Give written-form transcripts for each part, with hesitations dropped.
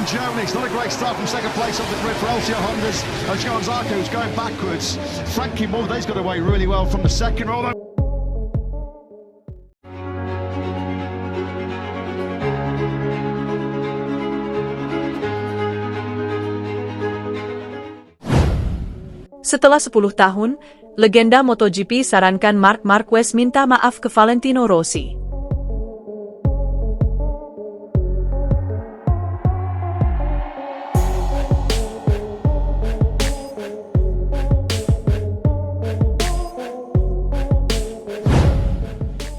Germany. It's not a great start from second place off the grid for LCR Hondas. Johan Zarco is going backwards. Frankie Mulvey's got away really well from the second row. Setelah 10 tahun, legenda MotoGP sarankan Marc Marquez minta maaf ke Valentino Rossi.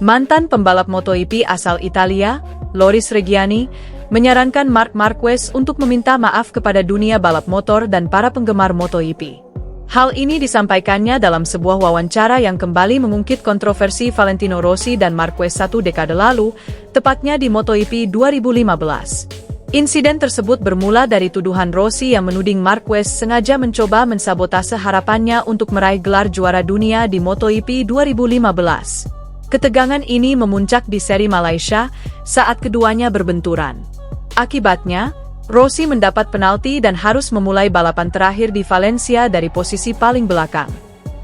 Mantan pembalap MotoGP asal Italia, Loris Reggiani, menyarankan Marc Marquez untuk meminta maaf kepada dunia balap motor dan para penggemar MotoGP. Hal ini disampaikannya dalam sebuah wawancara yang kembali mengungkit kontroversi Valentino Rossi dan Marquez 1 dekade lalu, tepatnya di MotoGP 2015. Insiden tersebut bermula dari tuduhan Rossi yang menuding Marquez sengaja mencoba mensabotase harapannya untuk meraih gelar juara dunia di MotoGP 2015. Ketegangan ini memuncak di seri Malaysia saat keduanya berbenturan. Akibatnya, Rossi mendapat penalti dan harus memulai balapan terakhir di Valencia dari posisi paling belakang.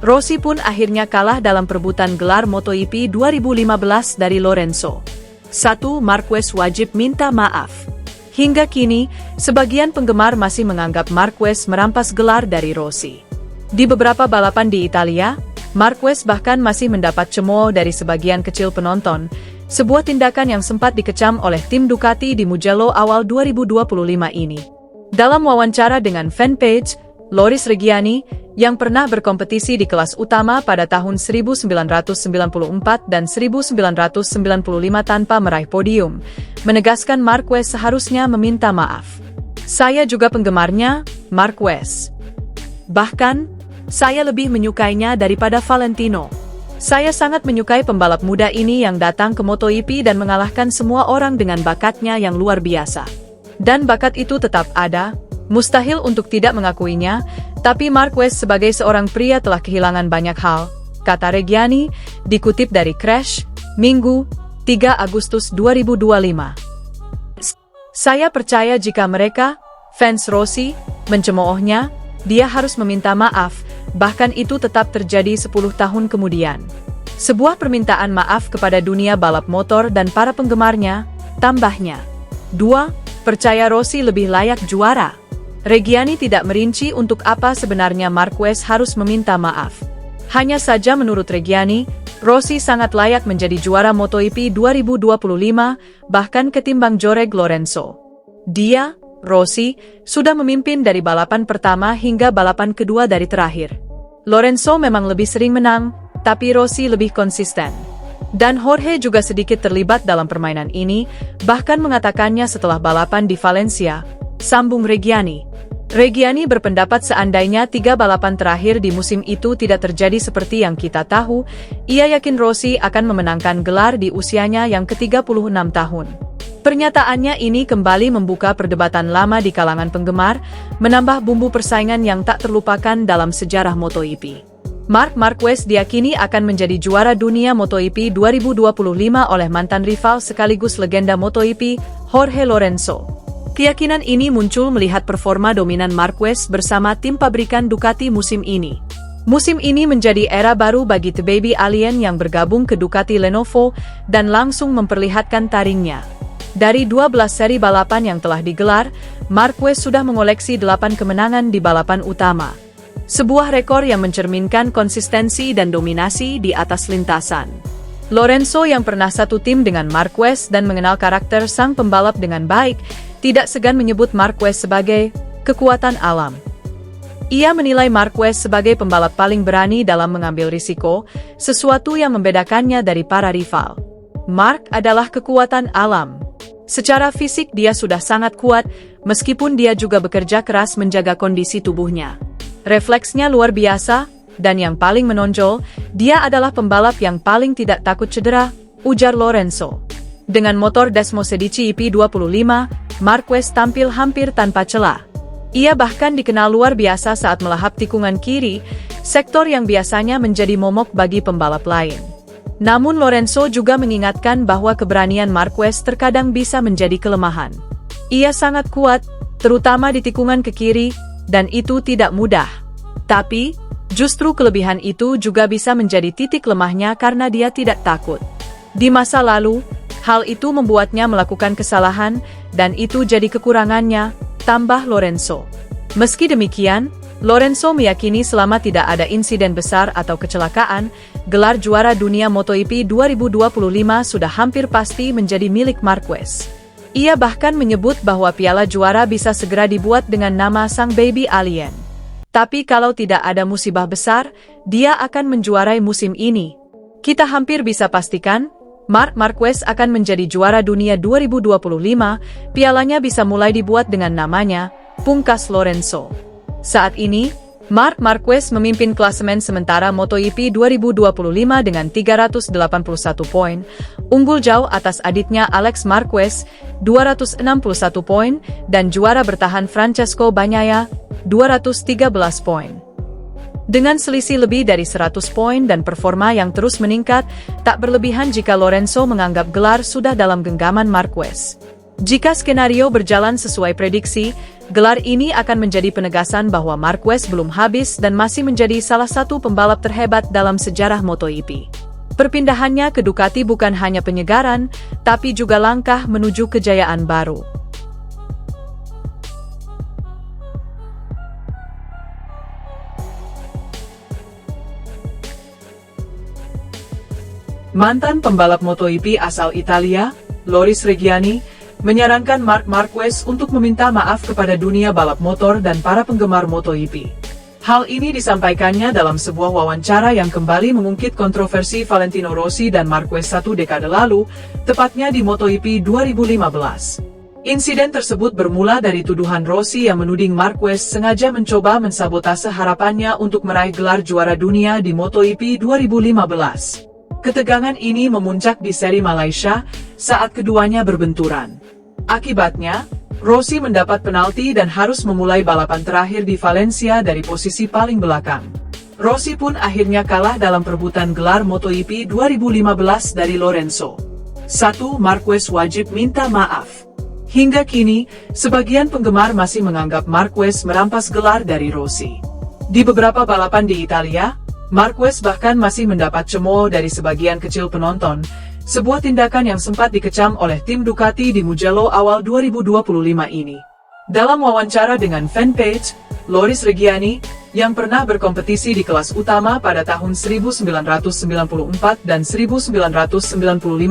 Rossi pun akhirnya kalah dalam perebutan gelar MotoGP 2015 dari Lorenzo. 1. Marquez wajib minta maaf. Hingga kini, sebagian penggemar masih menganggap Marquez merampas gelar dari Rossi. Di beberapa balapan di Italia, Marquez bahkan masih mendapat cemooh dari sebagian kecil penonton, sebuah tindakan yang sempat dikecam oleh tim Ducati di Mugello awal 2025 ini. Dalam wawancara dengan fanpage, Loris Reggiani, yang pernah berkompetisi di kelas utama pada tahun 1994 dan 1995 tanpa meraih podium, menegaskan Marquez seharusnya meminta maaf. "Saya juga penggemarnya, Marquez. Bahkan, saya lebih menyukainya daripada Valentino. Saya sangat menyukai pembalap muda ini yang datang ke MotoGP dan mengalahkan semua orang dengan bakatnya yang luar biasa. Dan bakat itu tetap ada, mustahil untuk tidak mengakuinya, tapi Marquez sebagai seorang pria telah kehilangan banyak hal," kata Reggiani, dikutip dari Crash, Minggu, 3 Agustus 2025. "Saya percaya jika mereka, fans Rossi, mencemoohnya, dia harus meminta maaf, bahkan itu tetap terjadi 10 tahun kemudian. Sebuah permintaan maaf kepada dunia balap motor dan para penggemarnya," tambahnya. 2. Percaya Rossi lebih layak juara. Reggiani tidak merinci untuk apa sebenarnya Marquez harus meminta maaf. Hanya saja menurut Reggiani, Rossi sangat layak menjadi juara MotoGP 2025, bahkan ketimbang Jorge Lorenzo. Dia, Rossi, sudah memimpin dari balapan pertama hingga balapan kedua dari terakhir. Lorenzo memang lebih sering menang, tapi Rossi lebih konsisten. Dan Jorge juga sedikit terlibat dalam permainan ini, bahkan mengatakannya setelah balapan di Valencia, sambung Reggiani. Reggiani berpendapat seandainya 3 balapan terakhir di musim itu tidak terjadi seperti yang kita tahu, ia yakin Rossi akan memenangkan gelar di usianya yang ke-36 tahun. Pernyataannya ini kembali membuka perdebatan lama di kalangan penggemar, menambah bumbu persaingan yang tak terlupakan dalam sejarah MotoGP. Marc Marquez diyakini akan menjadi juara dunia MotoGP 2025 oleh mantan rival sekaligus legenda MotoGP, Jorge Lorenzo. Keyakinan ini muncul melihat performa dominan Marquez bersama tim pabrikan Ducati musim ini. Musim ini menjadi era baru bagi The Baby Alien yang bergabung ke Ducati Lenovo dan langsung memperlihatkan taringnya. Dari 12 seri balapan yang telah digelar, Marquez sudah mengoleksi 8 kemenangan di balapan utama. Sebuah rekor yang mencerminkan konsistensi dan dominasi di atas lintasan. Lorenzo yang pernah satu tim dengan Marquez dan mengenal karakter sang pembalap dengan baik, tidak segan menyebut Marquez sebagai kekuatan alam. Ia menilai Marquez sebagai pembalap paling berani dalam mengambil risiko, sesuatu yang membedakannya dari para rival. Marc adalah kekuatan alam. Secara fisik dia sudah sangat kuat, meskipun dia juga bekerja keras menjaga kondisi tubuhnya. Refleksnya luar biasa, dan yang paling menonjol, dia adalah pembalap yang paling tidak takut cedera, ujar Lorenzo. Dengan motor Dasmo Sedici EP25, Marquez tampil hampir tanpa celah. Ia bahkan dikenal luar biasa saat melahap tikungan kiri, sektor yang biasanya menjadi momok bagi pembalap lain. Namun Lorenzo juga mengingatkan bahwa keberanian Marquez terkadang bisa menjadi kelemahan. Ia sangat kuat, terutama di tikungan ke kiri, dan itu tidak mudah. Tapi, justru kelebihan itu juga bisa menjadi titik lemahnya karena dia tidak takut. Di masa lalu, hal itu membuatnya melakukan kesalahan, dan itu jadi kekurangannya, tambah Lorenzo. Meski demikian, Lorenzo meyakini selama tidak ada insiden besar atau kecelakaan, gelar juara dunia MotoGP 2025 sudah hampir pasti menjadi milik Marquez. Ia bahkan menyebut bahwa piala juara bisa segera dibuat dengan nama sang baby alien. Tapi kalau tidak ada musibah besar, dia akan menjuarai musim ini. Kita hampir bisa pastikan, Marc Marquez akan menjadi juara dunia 2025, pialanya bisa mulai dibuat dengan namanya, pungkas Lorenzo. Saat ini, Marc Marquez memimpin klasemen sementara MotoGP 2025 dengan 381 poin, unggul jauh atas adiknya Alex Marquez, 261 poin, dan juara bertahan Francesco Bagnaia, 213 poin. Dengan selisih lebih dari 100 poin dan performa yang terus meningkat, tak berlebihan jika Lorenzo menganggap gelar sudah dalam genggaman Marquez. Jika skenario berjalan sesuai prediksi, gelar ini akan menjadi penegasan bahwa Marquez belum habis dan masih menjadi salah satu pembalap terhebat dalam sejarah MotoGP. Perpindahannya ke Ducati bukan hanya penyegaran, tapi juga langkah menuju kejayaan baru. Mantan pembalap MotoGP asal Italia, Loris Reggiani, menyarankan Marc Marquez untuk meminta maaf kepada dunia balap motor dan para penggemar MotoGP. Hal ini disampaikannya dalam sebuah wawancara yang kembali mengungkit kontroversi Valentino Rossi dan Marquez satu dekade lalu, tepatnya di MotoGP 2015. Insiden tersebut bermula dari tuduhan Rossi yang menuding Marquez sengaja mencoba mensabotase harapannya untuk meraih gelar juara dunia di MotoGP 2015. Ketegangan ini memuncak di seri Malaysia saat keduanya berbenturan. Akibatnya, Rossi mendapat penalti dan harus memulai balapan terakhir di Valencia dari posisi paling belakang. Rossi pun akhirnya kalah dalam perebutan gelar MotoGP 2015 dari Lorenzo. 1. Marquez wajib minta maaf. Hingga kini, sebagian penggemar masih menganggap Marquez merampas gelar dari Rossi. Di beberapa balapan di Italia, Marquez bahkan masih mendapat cemooh dari sebagian kecil penonton, sebuah tindakan yang sempat dikecam oleh tim Ducati di Mugello awal 2025 ini. Dalam wawancara dengan fanpage, Loris Reggiani, yang pernah berkompetisi di kelas utama pada tahun 1994 dan 1995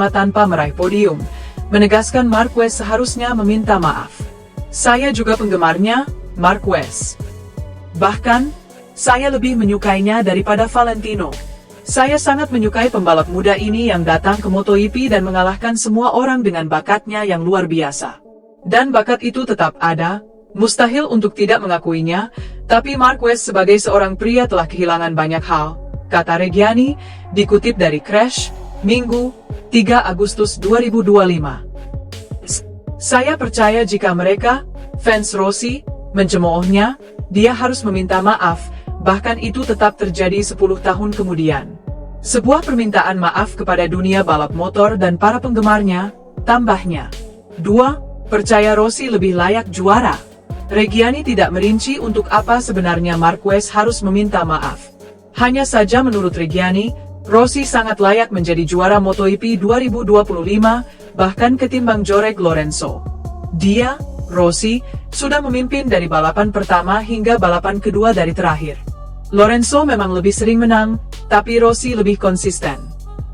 tanpa meraih podium, menegaskan Marquez seharusnya meminta maaf. Saya juga penggemarnya, Marquez. Bahkan, saya lebih menyukainya daripada Valentino. Saya sangat menyukai pembalap muda ini yang datang ke MotoGP dan mengalahkan semua orang dengan bakatnya yang luar biasa. Dan bakat itu tetap ada, mustahil untuk tidak mengakuinya, tapi Marquez sebagai seorang pria telah kehilangan banyak hal, kata Reggiani, dikutip dari Crash, Minggu, 3 Agustus 2025. Saya percaya jika mereka, fans Rossi, mencemoohnya, dia harus meminta maaf, bahkan itu tetap terjadi 10 tahun kemudian. Sebuah permintaan maaf kepada dunia balap motor dan para penggemarnya, tambahnya. 2. Percaya Rossi lebih layak juara. Reggiani tidak merinci untuk apa sebenarnya Marquez harus meminta maaf. Hanya saja menurut Reggiani, Rossi sangat layak menjadi juara MotoGP 2025, bahkan ketimbang Jorge Lorenzo. Dia, Rossi, sudah memimpin dari balapan pertama hingga balapan kedua dari terakhir. Lorenzo memang lebih sering menang, tapi Rossi lebih konsisten.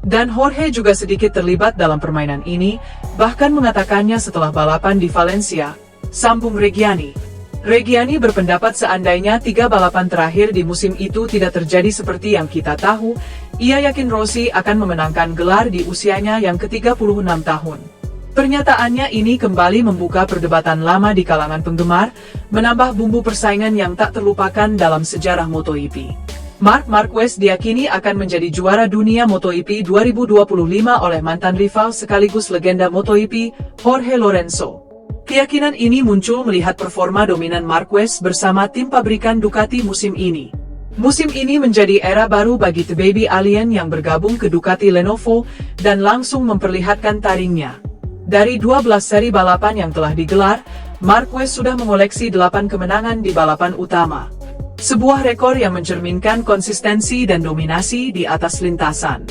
Dan Jorge juga sedikit terlibat dalam permainan ini, bahkan mengatakannya setelah balapan di Valencia, sambung Reggiani. Reggiani berpendapat seandainya 3 balapan terakhir di musim itu tidak terjadi seperti yang kita tahu, ia yakin Rossi akan memenangkan gelar di usianya yang ke-36 tahun. Pernyataannya ini kembali membuka perdebatan lama di kalangan penggemar, menambah bumbu persaingan yang tak terlupakan dalam sejarah MotoGP. Marc Marquez diyakini akan menjadi juara dunia MotoGP 2025 oleh mantan rival sekaligus legenda MotoGP, Jorge Lorenzo. Keyakinan ini muncul melihat performa dominan Marquez bersama tim pabrikan Ducati musim ini. Musim ini menjadi era baru bagi The Baby Alien yang bergabung ke Ducati Lenovo dan langsung memperlihatkan taringnya. Dari 12 seri balapan yang telah digelar, Marquez sudah mengoleksi 8 kemenangan di balapan utama. Sebuah rekor yang mencerminkan konsistensi dan dominasi di atas lintasan.